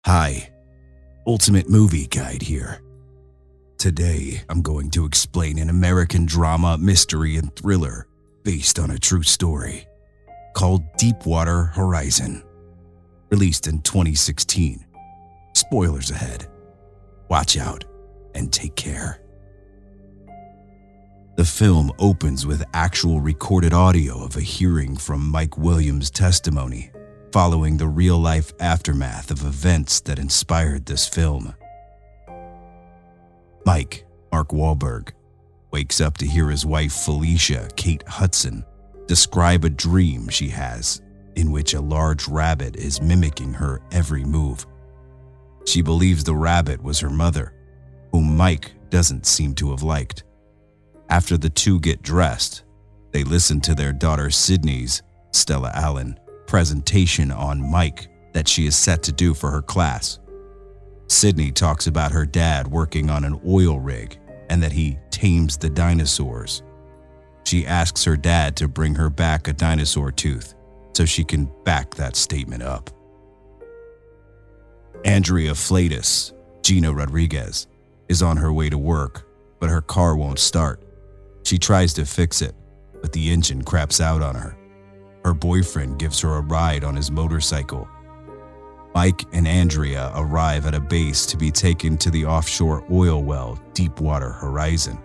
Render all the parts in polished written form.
Hi, Ultimate Movie Guide here. Today, I'm going to explain an American drama, mystery, and thriller based on a true story called Deepwater Horizon, released in 2016. Spoilers ahead. Watch out and take care. The film opens with actual recorded audio of a hearing from Mike Williams' testimony following the real-life aftermath of events that inspired this film. Mike, Mark Wahlberg, wakes up to hear his wife Felicia, Kate Hudson, describe a dream she has in which a large rabbit is mimicking her every move. She believes the rabbit was her mother, whom Mike doesn't seem to have liked. After the two get dressed, they listen to their daughter Sydney's, Stella Allen, presentation on Mike that she is set to do for her class. Sydney talks about her dad working on an oil rig and that he tames the dinosaurs. She asks her dad to bring her back a dinosaur tooth so she can back that statement up. Andrea Flatus, Gina Rodriguez, is on her way to work, but her car won't start. She tries to fix it, but the engine craps out on her. Her boyfriend gives her a ride on his motorcycle. Mike and Andrea arrive at a base to be taken to the offshore oil well Deepwater Horizon.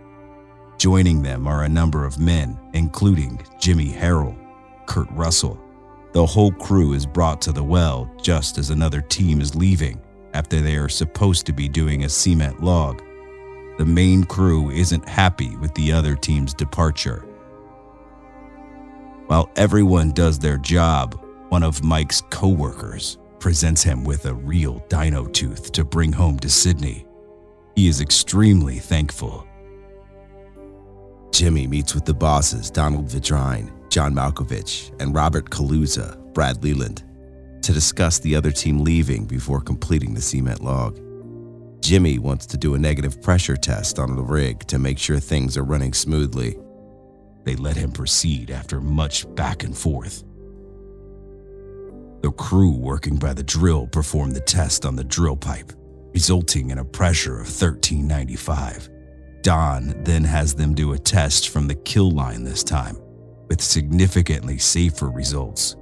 Joining them are a number of men, including Jimmy Harrell, Kurt Russell. The whole crew is brought to the well just as another team is leaving after they are supposed to be doing a cement log. The main crew isn't happy with the other team's departure. While everyone does their job, one of Mike's co-workers presents him with a real dino tooth to bring home to Sydney. He is extremely thankful. Jimmy meets with the bosses Donald Vidrine, John Malkovich, and Robert Kaluza, Brad Leland, to discuss the other team leaving before completing the cement log. Jimmy wants to do a negative pressure test on the rig to make sure things are running smoothly. They let him proceed after much back and forth. The crew working by the drill perform the test on the drill pipe, resulting in a pressure of 1395. Don then has them do a test from the kill line this time, with significantly safer results.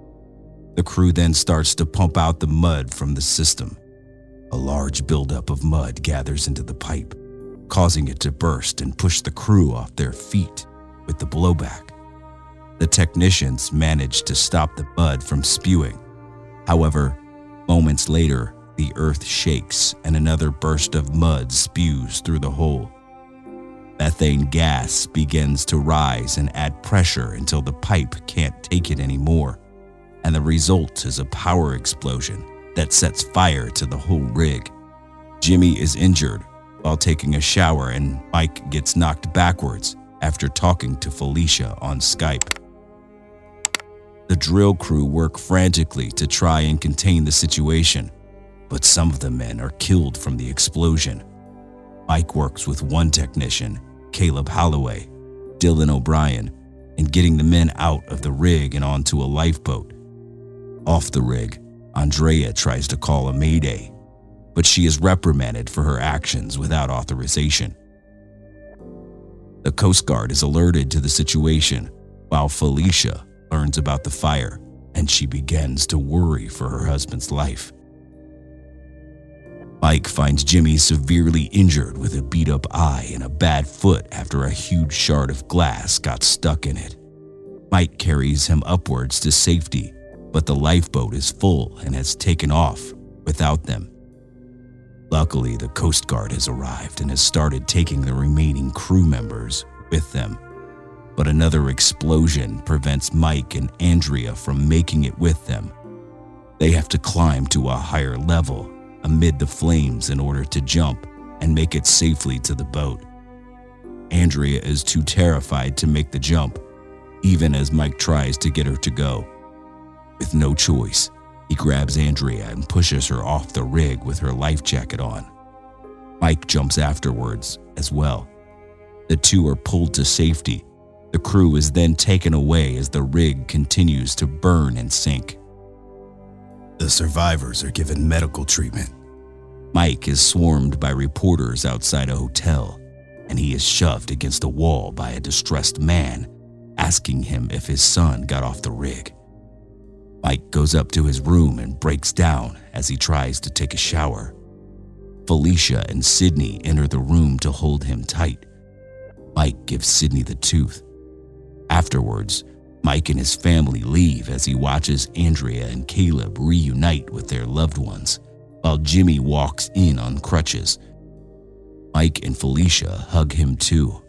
The crew then starts to pump out the mud from the system. A large buildup of mud gathers into the pipe, causing it to burst and push the crew off their feet with the blowback. The technicians manage to stop the mud from spewing. However, moments later, the earth shakes and another burst of mud spews through the hole. Methane gas begins to rise and add pressure until the pipe can't take it anymore, and the result is a power explosion that sets fire to the whole rig. Jimmy is injured while taking a shower, and Mike gets knocked backwards after talking to Felicia on Skype. The drill crew work frantically to try and contain the situation, but some of the men are killed from the explosion. Mike works with one technician, Caleb Holloway, Dylan O'Brien, in getting the men out of the rig and onto a lifeboat. Off the rig, Andrea tries to call a mayday, but she is reprimanded for her actions without authorization. The Coast Guard is alerted to the situation, while Felicia learns about the fire, and she begins to worry for her husband's life. Mike finds Jimmy severely injured with a beat-up eye and a bad foot after a huge shard of glass got stuck in it. Mike carries him upwards to safety, but the lifeboat is full and has taken off without them. Luckily, the Coast Guard has arrived and has started taking the remaining crew members with them. But another explosion prevents Mike and Andrea from making it with them. They have to climb to a higher level amid the flames in order to jump and make it safely to the boat. Andrea is too terrified to make the jump, even as Mike tries to get her to go. With no choice, he grabs Andrea and pushes her off the rig with her life jacket on. Mike jumps afterwards as well. The two are pulled to safety. The crew is then taken away as the rig continues to burn and sink. The survivors are given medical treatment Mike is swarmed by reporters outside a hotel, and he is shoved against a wall by a distressed man asking him if his son got off the rig. Mike goes up to his room and breaks down as he tries to take a shower. Felicia and Sydney enter the room to hold him tight. Mike gives Sydney the tooth. Afterwards, Mike and his family leave as he watches Andrea and Caleb reunite with their loved ones, while Jimmy walks in on crutches. Mike and Felicia hug him too.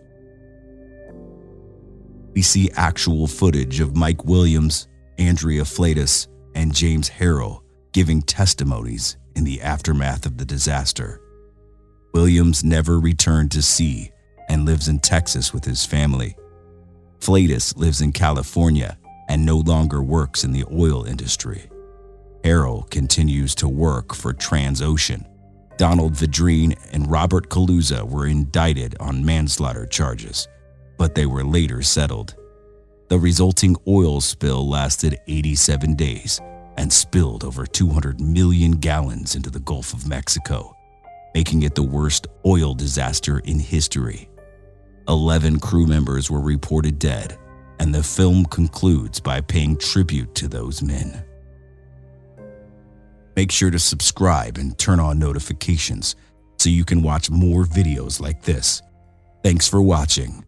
We see actual footage of Mike Williams, Andrea Flatus, and James Harrell giving testimonies in the aftermath of the disaster. Williams never returned to sea and lives in Texas with his family. Flatus lives in California and no longer works in the oil industry. Harrell continues to work for Transocean. Donald Vidrine and Robert Kaluza were indicted on manslaughter charges, but they were later settled. The resulting oil spill lasted 87 days and spilled over 200 million gallons into the Gulf of Mexico, making it the worst oil disaster in history. 11 crew members were reported dead, and the film concludes by paying tribute to those men. Make sure to subscribe and turn on notifications so you can watch more videos like this. Thanks for watching.